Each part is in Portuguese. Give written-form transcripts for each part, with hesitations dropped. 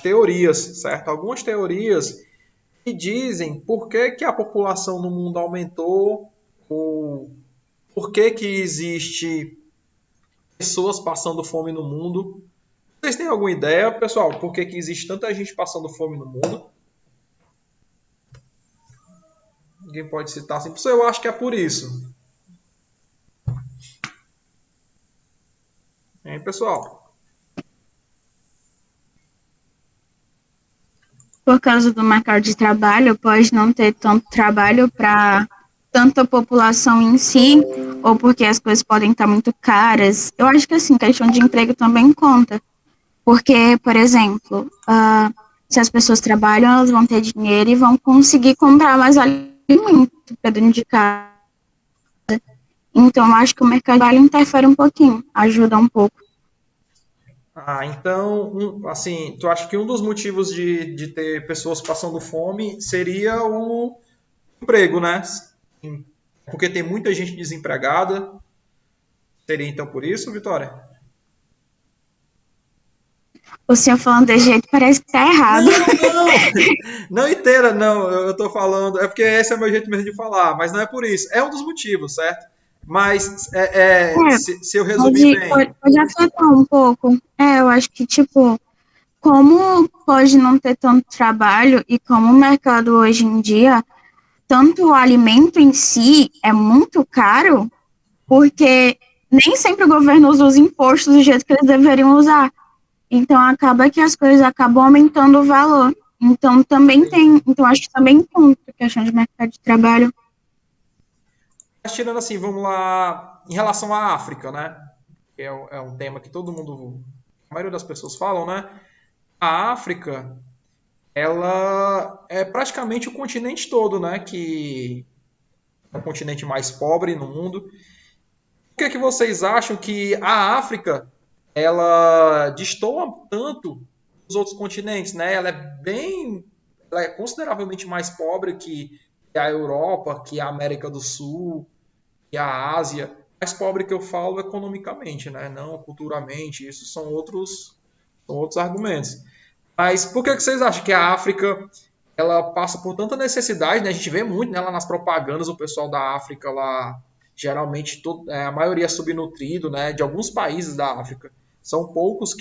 teorias, certo? Algumas teorias que dizem por que, que a população no mundo aumentou, ou por que, que existe pessoas passando fome no mundo. Vocês têm alguma ideia, pessoal, por que, que existe tanta gente passando fome no mundo? Ninguém pode citar assim. Eu acho que é por isso. Hein, pessoal? Por causa do mercado de trabalho, pode não ter tanto trabalho para tanta população em si, ou porque as coisas podem estar muito caras. Eu acho que, assim, questão de emprego também conta. Porque, por exemplo, se as pessoas trabalham, elas vão ter dinheiro e vão conseguir comprar mais alimento para dentro de casa. Então, eu acho que o mercado de trabalho interfere um pouquinho, ajuda um pouco. Então, assim, tu acha que um dos motivos de ter pessoas passando fome seria o emprego, né? Porque tem muita gente desempregada. Seria então por isso, Vitória? O senhor falando desse jeito parece que tá errado. Não, não! Não inteira, não. Eu tô falando. É porque esse é o meu jeito mesmo de falar, mas não é por isso. É um dos motivos, certo? Mas É, se eu resumir bem. pode afetar um pouco. Eu acho que, tipo, como pode não ter tanto trabalho e como o mercado hoje em dia, tanto o alimento em si é muito caro, porque nem sempre o governo usa os impostos do jeito que eles deveriam usar. Então acaba que as coisas acabam aumentando o valor. Então também tem, então acho que também conta a questão de mercado de trabalho. Mas tirando assim, vamos lá, em relação à África, né? Que é um tema que todo mundo, a maioria das pessoas falam, né? A África, ela é praticamente o continente todo, né? Que é o continente mais pobre no mundo. Por que, que vocês acham que a África ela destoa tanto dos outros continentes, né? Ela é consideravelmente mais pobre que a Europa, que a América do Sul, que a Ásia. Mais pobre que eu falo economicamente, né? Não culturalmente. Isso são outros argumentos. Mas por que, que vocês acham que a África ela passa por tanta necessidade, né? A gente vê muito, né, lá nas propagandas o pessoal da África lá, geralmente a maioria é subnutrido, né? De alguns países da África. São poucos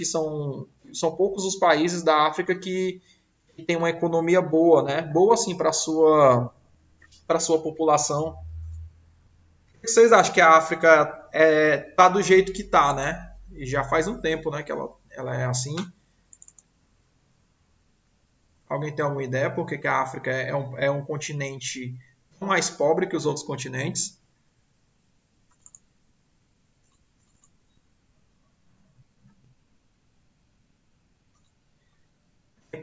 os países da África que tem uma economia boa, né? Boa assim para sua população. Por que vocês acham que a África tá do jeito que tá, né? E já faz um tempo, né, que ela é assim. Alguém tem alguma ideia por que a África é um continente mais pobre que os outros continentes?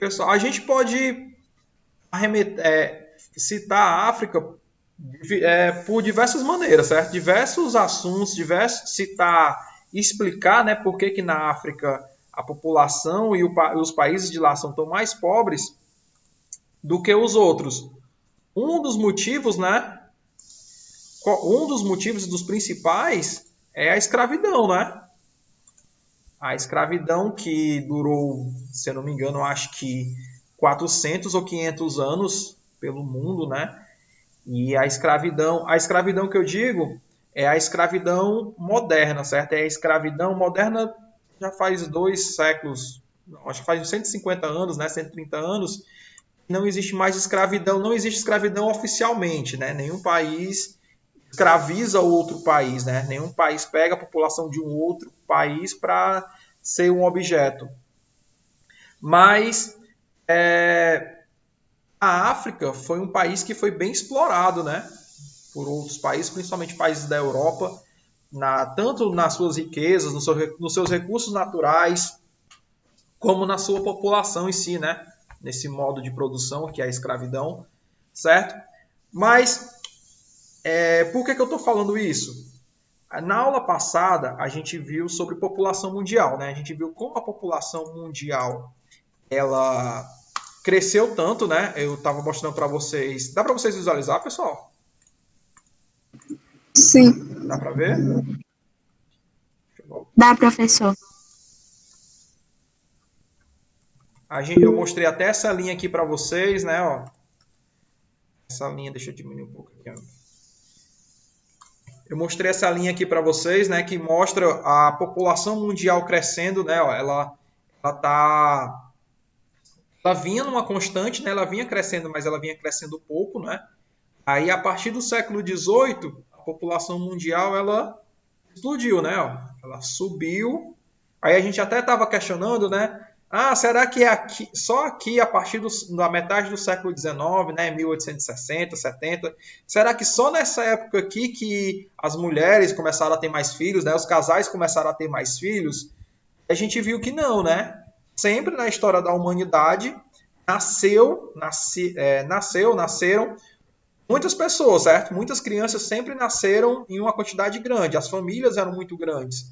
Pessoal, a gente pode citar a África por diversas maneiras, certo? Diversos assuntos, citar e explicar, né, por que, que na África a população e os países de lá são tão mais pobres do que os outros. Um dos motivos, né? Um dos motivos dos principais é a escravidão, né? A escravidão que durou, se eu não me engano, acho que 400 ou 500 anos pelo mundo, né? E a escravidão que eu digo é a escravidão moderna, certo? É a escravidão moderna já faz 2 séculos, acho que faz 150 anos, né? 130 anos. Não existe mais escravidão, não existe escravidão oficialmente, né? Nenhum país escraviza outro país, né? Nenhum país pega a população de um outro país para ser um objeto. Mas a África foi um país que foi bem explorado, né? Por outros países, principalmente países da Europa, tanto nas suas riquezas, nos seus recursos naturais, como na sua população em si, né? Nesse modo de produção que é a escravidão, certo? Mas por que eu estou falando isso? Na aula passada, a gente viu sobre população mundial, né? A gente viu como a população mundial ela cresceu tanto, né? Eu estava mostrando para vocês. Dá para vocês visualizar, pessoal? Sim. Dá para ver? Dá, professor? Eu mostrei até essa linha aqui para vocês, né? Ó. Essa linha, deixa eu diminuir um pouco aqui. Ó. Eu mostrei essa linha aqui para vocês, né? Que mostra a população mundial crescendo, né? Ó, ela vinha numa constante, né? Ela vinha crescendo, mas ela vinha crescendo pouco, né? Aí, a partir do século XVIII, a população mundial, ela explodiu, né? Ó. Ela subiu. Aí a gente até estava questionando, né? Ah, será que é aqui, só aqui, a partir da metade do século XIX, né? 1860, 70, será que só nessa época aqui que as mulheres começaram a ter mais filhos, né? Os casais começaram a ter mais filhos? A gente viu que não, né? Sempre na história da humanidade nasceram muitas pessoas, certo? Muitas crianças sempre nasceram em uma quantidade grande, as famílias eram muito grandes.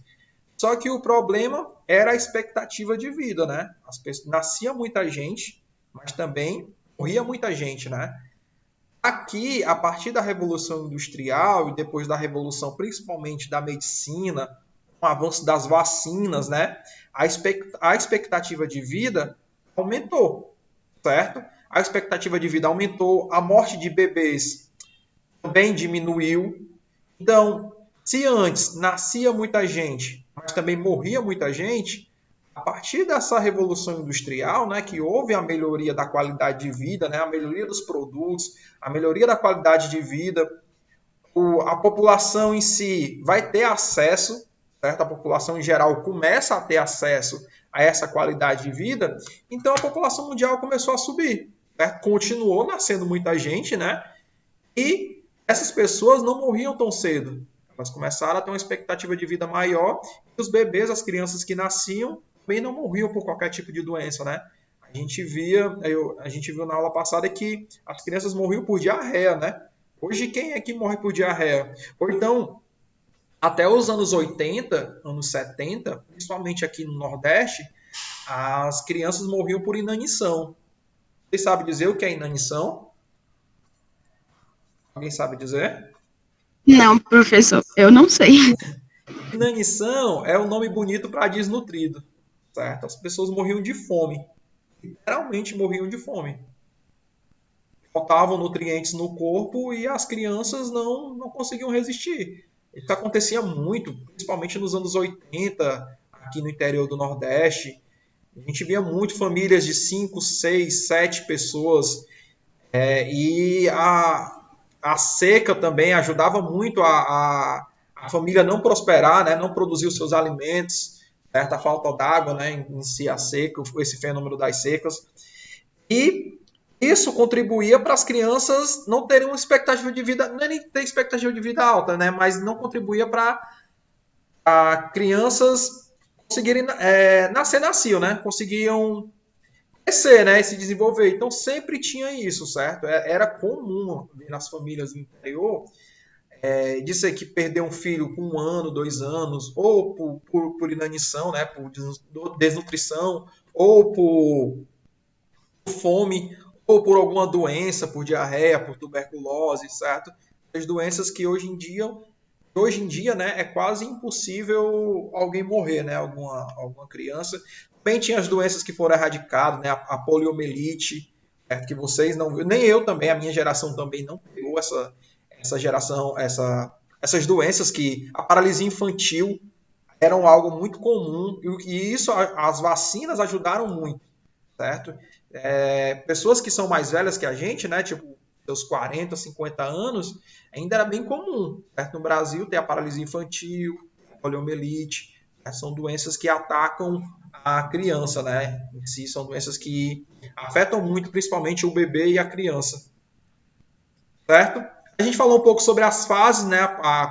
Só que o problema era a expectativa de vida, né? Nascia muita gente, mas também morria muita gente, né? Aqui, a partir da Revolução Industrial e depois da Revolução, principalmente da medicina, com o avanço das vacinas, né? A expectativa de vida aumentou, certo? A expectativa de vida aumentou, a morte de bebês também diminuiu. Então, se antes nascia muita gente, mas também morria muita gente, a partir dessa revolução industrial, né, que houve a melhoria da qualidade de vida, né, a melhoria dos produtos, a melhoria da qualidade de vida, a população em si vai ter acesso, certo? A população em geral começa a ter acesso a essa qualidade de vida, então a população mundial começou a subir, certo? Continuou nascendo muita gente, né? E essas pessoas não morriam tão cedo. Elas começaram a ter uma expectativa de vida maior e os bebês, as crianças que nasciam, também não morriam por qualquer tipo de doença, né? A gente viu na aula passada que as crianças morriam por diarreia, né? Hoje, quem é que morre por diarreia? Ou então, até os anos 80, anos 70, principalmente aqui no Nordeste, as crianças morriam por inanição. Vocês sabem dizer o que é inanição? Alguém sabe dizer? Não, professor, eu não sei. Inanição é um nome bonito para desnutrido, certo? As pessoas morriam de fome, literalmente morriam de fome. Faltavam nutrientes no corpo e as crianças não conseguiam resistir. Isso acontecia muito, principalmente nos anos 80, aqui no interior do Nordeste. A gente via muito famílias de 5, 6, 7 pessoas. A seca também ajudava muito a família não prosperar, né? Não produzir os seus alimentos, certo? A falta d'água, né? Em si, a seca, esse fenômeno das secas. E isso contribuía para as crianças não terem uma expectativa de vida, não é nem ter expectativa de vida alta, né? Mas não contribuía para crianças conseguirem nasciam, né? Conseguiam crescer, né? E se desenvolver. Então sempre tinha isso, certo? Era comum nas famílias do interior dizer que perdeu um filho com 1 ano, 2 anos, ou por inanição, né? Por desnutrição, ou por fome, ou por alguma doença, por diarreia, por tuberculose, certo? As doenças que hoje em dia, né, é quase impossível alguém morrer, né, alguma criança. Também tinha as doenças que foram erradicadas, né, a poliomielite, que vocês não viram, nem eu também, a minha geração também não pegou essa geração, essas doenças que a paralisia infantil eram algo muito comum e isso as vacinas ajudaram muito, certo? Pessoas que são mais velhas que a gente, né, tipo seus 40, 50 anos, ainda era bem comum, certo? No Brasil tem a paralisia infantil, a poliomielite, né? São doenças que atacam a criança, né? Em si, são doenças que afetam muito, principalmente o bebê e a criança, certo? A gente falou um pouco sobre as fases, né?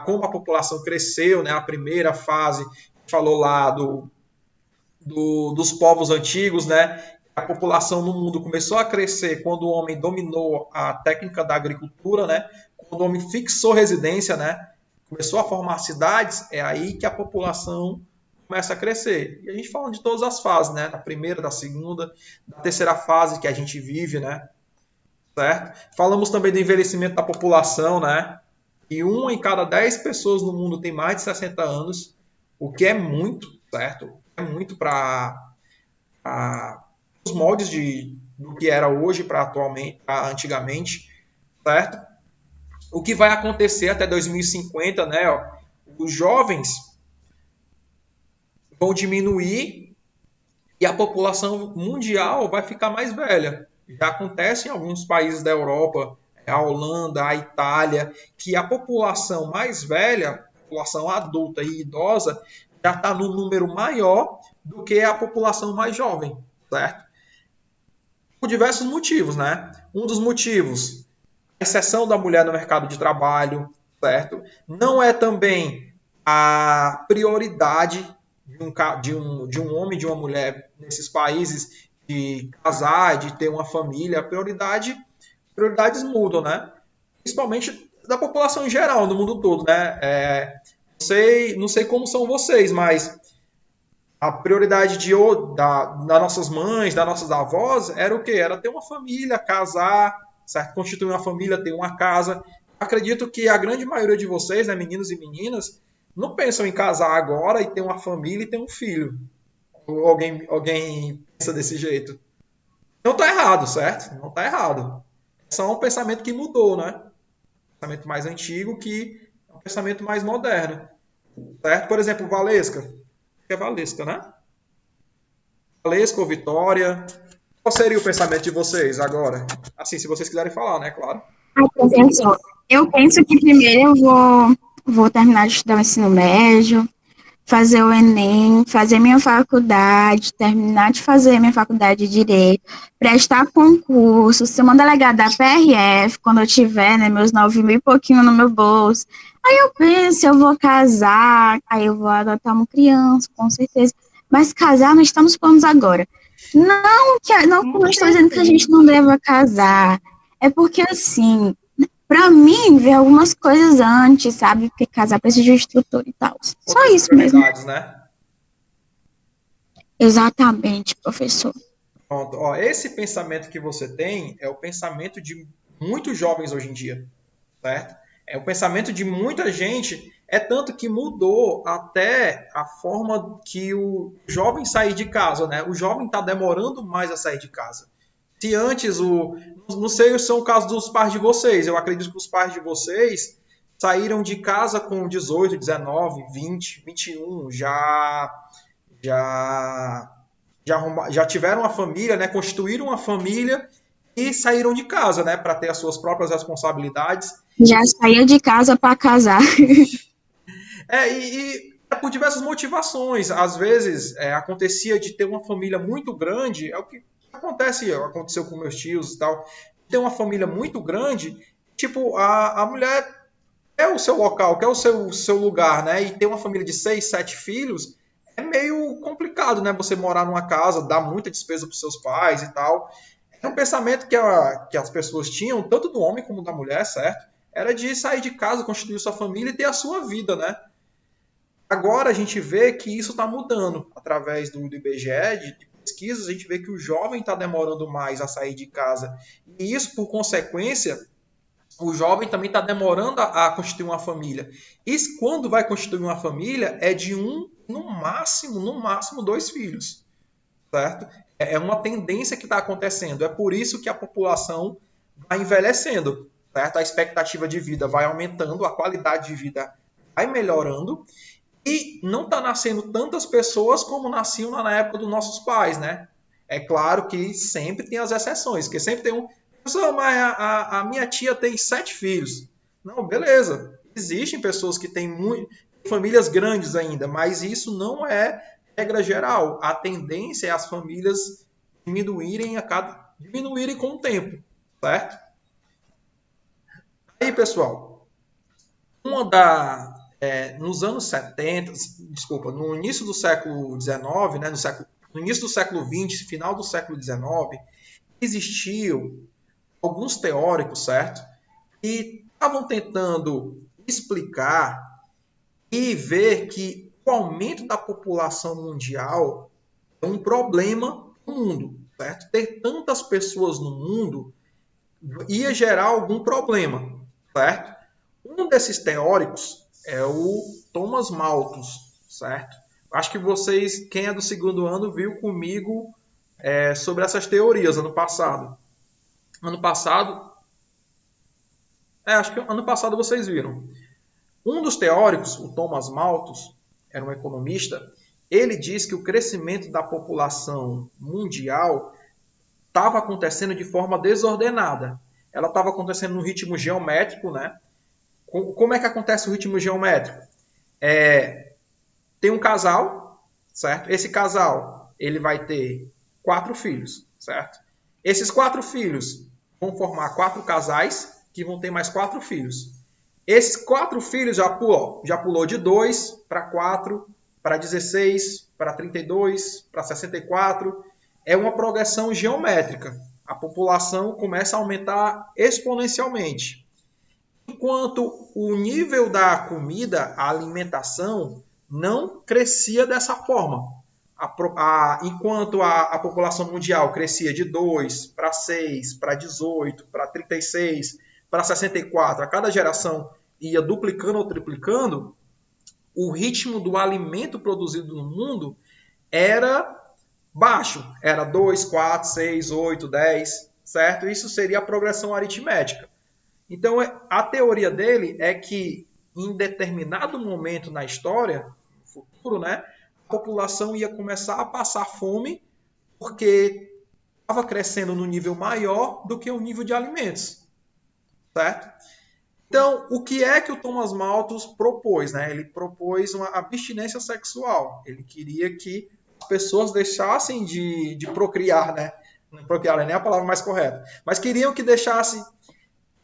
Como a população cresceu, né? A primeira fase, falou lá dos povos antigos, né? A população no mundo começou a crescer quando o homem dominou a técnica da agricultura, né? Quando o homem fixou residência, né? Começou a formar cidades, é aí que a população começa a crescer. E a gente falando de todas as fases, né? Da primeira, da segunda, da terceira fase que a gente vive, né? Certo? Falamos também do envelhecimento da população, né? E 1 em cada 10 pessoas no mundo tem mais de 60 anos, o que é muito, certo? É muito para os moldes do que era hoje para atualmente, pra antigamente, certo? O que vai acontecer até 2050, né? Ó, os jovens vão diminuir e a população mundial vai ficar mais velha. Já acontece em alguns países da Europa, a Holanda, a Itália, que a população mais velha, a população adulta e idosa, já está num número maior do que a população mais jovem, certo? Por diversos motivos, né? Um dos motivos, a exceção da mulher no mercado de trabalho, certo? Não é também a prioridade de um homem e de uma mulher nesses países de casar, de ter uma família. Prioridades mudam, né? Principalmente da população em geral, no mundo todo, né? Não sei como são vocês, mas a prioridade das nossas mães, das nossas avós, era o quê? Era ter uma família, casar, certo? Constituir uma família, ter uma casa. Acredito que a grande maioria de vocês, né, meninos e meninas, não pensam em casar agora e ter uma família e ter um filho. Ou alguém pensa desse jeito. Não está errado, certo? Não está errado. É só um pensamento que mudou, né? Um pensamento mais antigo que é um pensamento mais moderno. Certo? Por exemplo, Valesca. É Valesca, né? Valesca ou Vitória. Qual seria o pensamento de vocês agora? Assim, se vocês quiserem falar, né? Claro. Professor, eu penso que primeiro vou terminar de estudar o ensino médio, fazer o Enem, fazer minha faculdade, terminar de fazer minha faculdade de Direito, prestar concurso, ser uma delegada da PRF, quando eu tiver, né, meus 9 mil e pouquinho no meu bolso. Aí eu penso, eu vou casar, aí eu vou adotar uma criança, com certeza. Mas casar, nós estamos planos agora. Não estou dizendo que a gente não deva casar. É porque, assim, pra mim, ver algumas coisas antes, sabe? Porque casar precisa de estrutura e tal. Só Outras isso mesmo. prioridades, né? Exatamente, professor. Pronto. Ó, esse pensamento que você tem é o pensamento de muitos jovens hoje em dia, certo? É o pensamento de muita gente, é tanto que mudou até a forma que o jovem sair de casa, né? O jovem está demorando mais a sair de casa. Se antes não sei se são o caso dos pais de vocês, eu acredito que os pais de vocês saíram de casa com 18, 19, 20, 21, já já tiveram uma família, né? Constituíram uma família e saíram de casa, né? Para ter as suas próprias responsabilidades. Já saía de casa para casar. E é por diversas motivações. Às vezes acontecia de ter uma família muito grande, é o que aconteceu com meus tios e tal. Ter uma família muito grande, tipo, a mulher é o seu local, quer o seu lugar, né? E ter uma família de 6, 7 filhos é meio complicado, né? Você morar numa casa, dar muita despesa para os seus pais e tal. É um pensamento que as pessoas tinham, tanto do homem como da mulher, certo? Era de sair de casa, constituir sua família e ter a sua vida, né? Agora a gente vê que isso está mudando. Através do IBGE, de pesquisas, a gente vê que o jovem está demorando mais a sair de casa. E isso, por consequência, o jovem também está demorando a constituir uma família. E quando vai constituir uma família, é de no máximo, 2 filhos. Certo? É uma tendência que está acontecendo. É por isso que a população vai envelhecendo. Certo? A expectativa de vida vai aumentando, a qualidade de vida vai melhorando. E não está nascendo tantas pessoas como nasciam na época dos nossos pais, né? É claro que sempre tem as exceções, porque sempre tem um. Mas a minha tia tem 7 filhos. Não, beleza. Existem pessoas que têm famílias grandes ainda, mas isso não é regra geral. A tendência é as famílias diminuírem com o tempo, certo? Aí, pessoal, nos anos 70, desculpa, no início do século XIX, né, no início do século XX, final do século XIX, existiam alguns teóricos, certo? E estavam tentando explicar e ver que o aumento da população mundial é um problema no mundo, certo? Ter tantas pessoas no mundo ia gerar algum problema, certo? Um desses teóricos é o Thomas Malthus, certo? Acho que vocês, quem é do segundo ano, viu comigo sobre essas teorias ano passado. Ano passado, acho que ano passado vocês viram. Um dos teóricos, o Thomas Malthus, era um economista, ele diz que o crescimento da população mundial estava acontecendo de forma desordenada. Ela estava acontecendo no ritmo geométrico, né? Como é que acontece o ritmo geométrico? Tem um casal, certo? Esse casal, ele vai ter 4 filhos, certo? Esses 4 filhos vão formar 4 casais que vão ter mais 4 filhos. Esses 4 filhos já pulou de 2 para 4, para 16, para 32, para 64. É uma progressão geométrica. A população começa a aumentar exponencialmente. Enquanto o nível da comida, a alimentação, não crescia dessa forma. Enquanto a população mundial crescia de 2 para 6, para 18, para 36, para 64, a cada geração ia duplicando ou triplicando, o ritmo do alimento produzido no mundo era baixo. Era 2, 4, 6, 8, 10, certo? Isso seria a progressão aritmética. Então, a teoria dele é que em determinado momento na história, no futuro, né, a população ia começar a passar fome porque estava crescendo no nível maior do que o nível de alimentos, certo? Então, o que é que o Thomas Malthus propôs? Né? Ele propôs uma abstinência sexual. Ele queria que as pessoas deixassem de procriar, né? Não procriar é nem a palavra mais correta, mas queriam que deixassem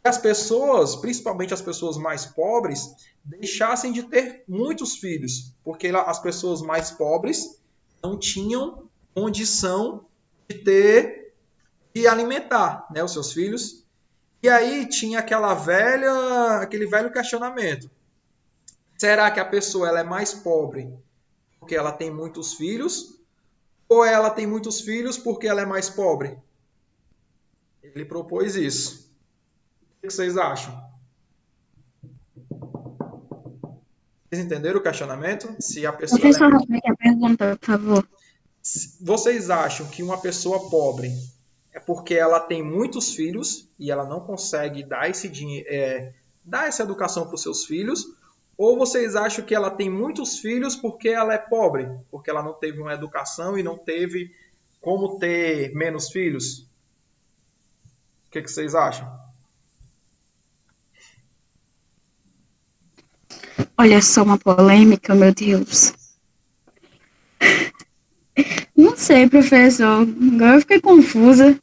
as pessoas, principalmente as pessoas mais pobres, deixassem de ter muitos filhos, porque as pessoas mais pobres não tinham condição de alimentar, né, os seus filhos. E aí tinha aquele velho questionamento. Será que a pessoa ela é mais pobre porque ela tem muitos filhos? Ou ela tem muitos filhos porque ela é mais pobre? Ele propôs isso. O que vocês acham? Vocês entenderam o questionamento? Se a pessoa Professor, repete a pergunta, por favor. Vocês acham que uma pessoa pobre é porque ela tem muitos filhos e ela não consegue dar dar essa educação para os seus filhos? Ou vocês acham que ela tem muitos filhos porque ela é pobre, porque ela não teve uma educação e não teve como ter menos filhos? O que vocês acham? Olha só uma polêmica, meu Deus. Não sei, professor. Agora eu fiquei confusa.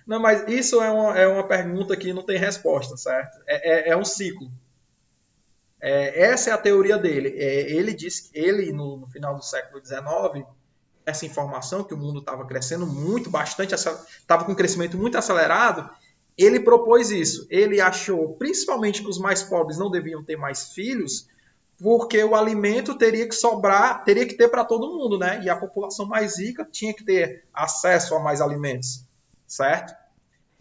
Não, mas isso é uma pergunta que não tem resposta, certo? É um ciclo. Essa é a teoria dele. Ele disse que ele, no final do século XIX, essa informação que o mundo estava crescendo muito, bastante, estava com um crescimento muito acelerado, ele propôs isso. Ele achou, principalmente, que os mais pobres não deviam ter mais filhos, porque o alimento teria que sobrar, teria que ter para todo mundo, né? E a população mais rica tinha que ter acesso a mais alimentos, certo?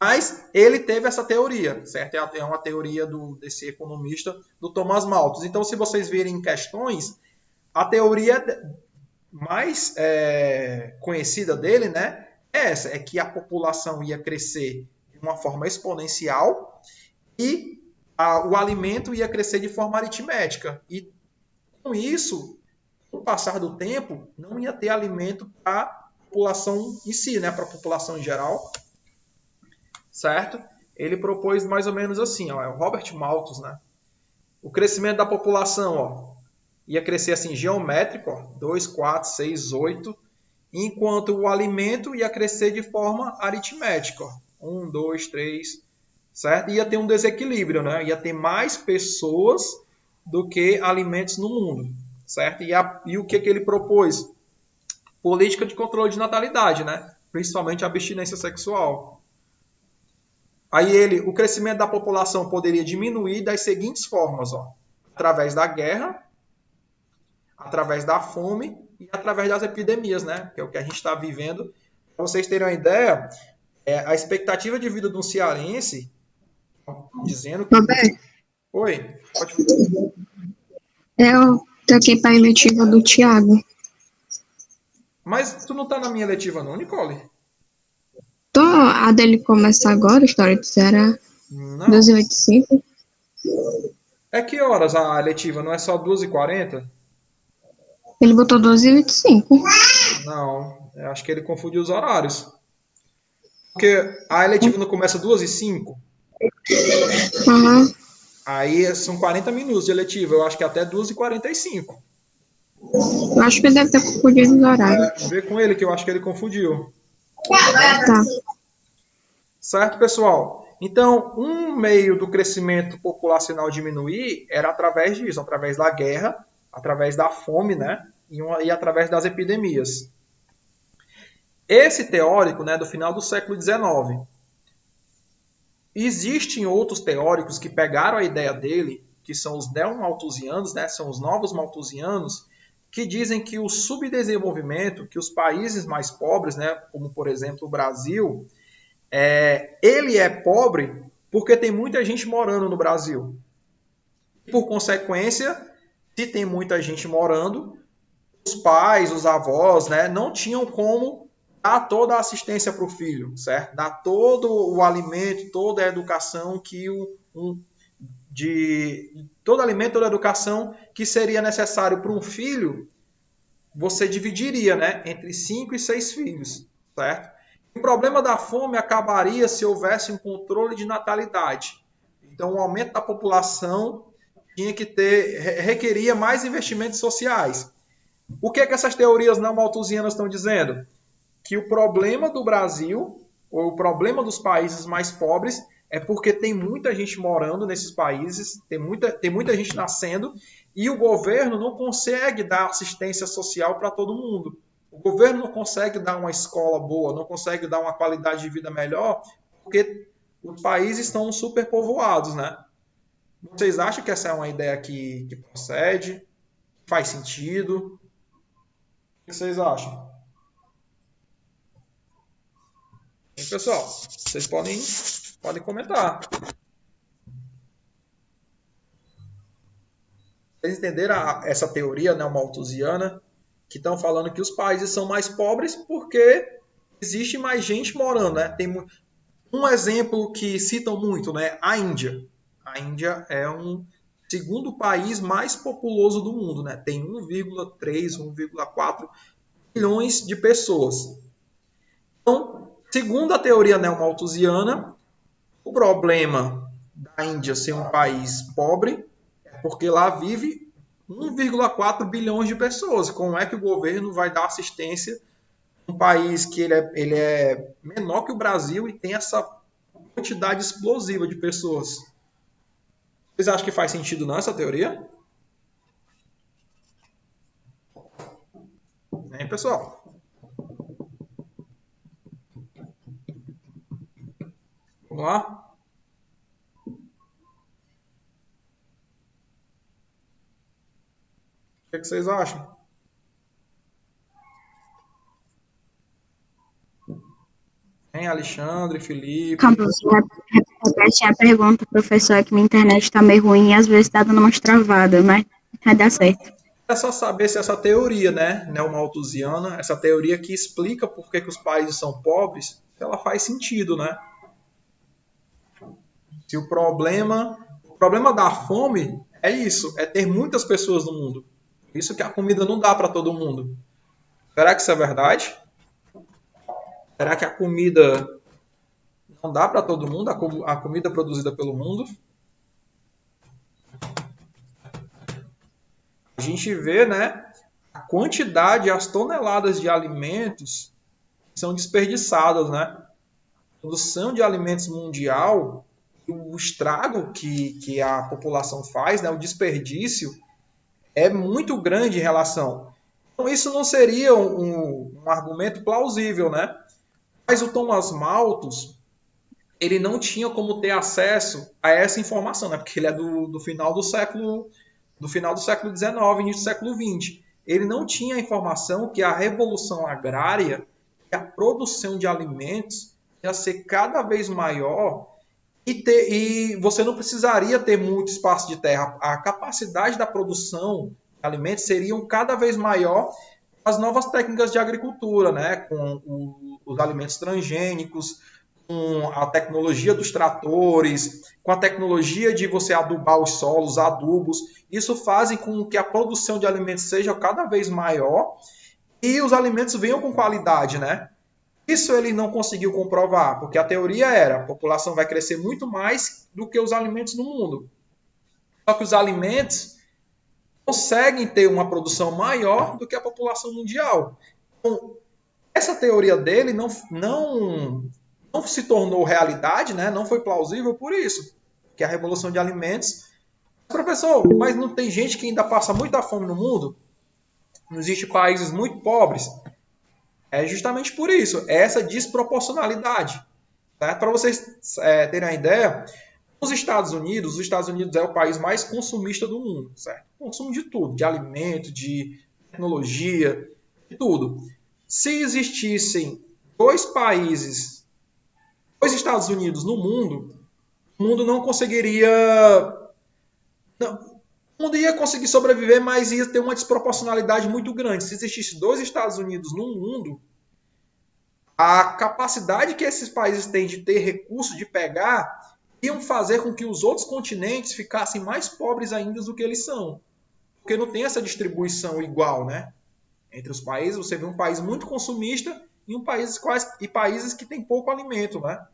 Mas ele teve essa teoria, certo? É uma teoria desse economista, do Thomas Malthus. Então, se vocês virem questões, a teoria mais conhecida dele, né, é essa, é que a população ia crescer de uma forma exponencial e o alimento ia crescer de forma aritmética. E com isso, com o passar do tempo, não ia ter alimento para a população em si, né, para a população em geral, certo? Ele propôs mais ou menos assim, ó, é o Robert Malthus, né? O crescimento da população, ó, ia crescer assim geométrico, ó, 2, 4, 6, 8, enquanto o alimento ia crescer de forma aritmética, ó, 1, 2, 3, certo? Ia ter um desequilíbrio, né? Ia ter mais pessoas do que alimentos no mundo, certo? E o que ele propôs? Política de controle de natalidade, né? Principalmente a abstinência sexual. Aí o crescimento da população poderia diminuir das seguintes formas, ó, através da guerra, através da fome e através das epidemias, né? Que é o que a gente está vivendo. Para vocês terem uma ideia, a expectativa de vida de um cearense, dizendo que... Roberto, Oi, pode... eu troquei para a eletiva do Tiago. Mas tu não tá na minha letiva não, Nicole? A dele começa agora, a história do Ceará, Não. 12h85. É que horas a letiva? Não é só 2h40? Ele botou 12h25. Não, eu acho que ele confundiu os horários. Porque a eletiva não começa 2h05, Aham. aí são 40 minutos de eletiva, eu acho que até 2h45. Eu acho que ele deve ter confundido os horários. Vê com ele que eu acho que ele confundiu. Tá. Certo, pessoal? Então, um meio do crescimento populacional diminuir era através disso, através da guerra, através da fome, né? E através das epidemias. Esse teórico, né, do final do século XIX, existem outros teóricos que pegaram a ideia dele, que são os neomalthusianos, né, são os novos malthusianos, que dizem que o subdesenvolvimento, que os países mais pobres, né, como por exemplo o Brasil, ele é pobre porque tem muita gente morando no Brasil. Por consequência, se tem muita gente morando, os pais, os avós, né, não tinham como dar toda a assistência para o filho, certo? Dar todo o alimento, toda a educação todo alimento, toda a educação que seria necessário para um filho, você dividiria, né, entre 5 e 6 filhos, certo? O problema da fome acabaria se houvesse um controle de natalidade. Então, o aumento da população requeria mais investimentos sociais. O que é que essas teorias não malthusianas estão dizendo? Que o problema do Brasil, ou o problema dos países mais pobres, é porque tem muita gente morando nesses países, tem muita gente nascendo, e o governo não consegue dar assistência social para todo mundo. O governo não consegue dar uma escola boa, não consegue dar uma qualidade de vida melhor, porque os países estão superpovoados, né? Vocês acham que essa é uma ideia que procede? Faz sentido? O que vocês acham? E, pessoal, vocês podem comentar. Vocês entenderam essa teoria malthusiana? Que estão falando que os países são mais pobres porque existe mais gente morando, né? Tem um exemplo que citam muito, né? A Índia. A Índia é um segundo país mais populoso do mundo, né? Tem 1,3, 1,4 bilhões de pessoas. Então, segundo a teoria neomalthusiana, o problema da Índia ser um país pobre é porque lá vive 1,4 bilhões de pessoas. Como é que o governo vai dar assistência a um país que ele é menor que o Brasil e tem essa quantidade explosiva de pessoas? Vocês acham que faz sentido não essa teoria? Hein, pessoal? Vamos lá? O que vocês acham? Hein, Alexandre, Felipe? Calma, você repete a pergunta, professor, é que minha internet tá meio ruim e às vezes tá dando umas travadas, mas vai dar certo. É só saber se essa teoria, né, neomalthusiana, essa teoria que explica por que os países são pobres, ela faz sentido, né? Se o problema da fome é isso, é ter muitas pessoas no mundo. Isso que a comida não dá para todo mundo. Será que isso é verdade? Será que a comida não dá para todo mundo, a comida produzida pelo mundo? A gente vê, né, a quantidade, as toneladas de alimentos que são desperdiçadas, né? A produção de alimentos mundial, o estrago que a população faz, né, o desperdício, é muito grande em relação. Então, isso não seria um argumento plausível, né? Mas o Thomas Malthus, ele não tinha como ter acesso a essa informação, né? Porque ele é do final do século XIX, início do século XX. Ele não tinha a informação que a revolução agrária e a produção de alimentos ia ser cada vez maior e você não precisaria ter muito espaço de terra. A capacidade da produção de alimentos seria cada vez maior as novas técnicas de agricultura, né? Com os alimentos transgênicos, com a tecnologia dos tratores, com a tecnologia de você adubar os solos, adubos. Isso faz com que a produção de alimentos seja cada vez maior e os alimentos venham com qualidade, né? Isso ele não conseguiu comprovar, porque a teoria era: a população vai crescer muito mais do que os alimentos no mundo. Só que os alimentos conseguem ter uma produção maior do que a população mundial. Então, essa teoria dele não se tornou realidade, né? Não foi plausível por isso, que a revolução de alimentos... Professor, mas não tem gente que ainda passa muita fome no mundo? Não existe países muito pobres? É justamente por isso, essa desproporcionalidade. Tá? Para vocês terem uma ideia, os Estados Unidos é o país mais consumista do mundo, certo? Consumo de tudo, de alimento, de tecnologia, de tudo. Se existissem dois Estados Unidos no mundo, o mundo não conseguiria... Não, o mundo ia conseguir sobreviver, mas ia ter uma desproporcionalidade muito grande. Se existisse dois Estados Unidos no mundo, a capacidade que esses países têm de ter recursos, de pegar, iam fazer com que os outros continentes ficassem mais pobres ainda do que eles são. Porque não tem essa distribuição igual, né? Entre os países, você vê um país muito consumista e países que têm pouco alimento, né?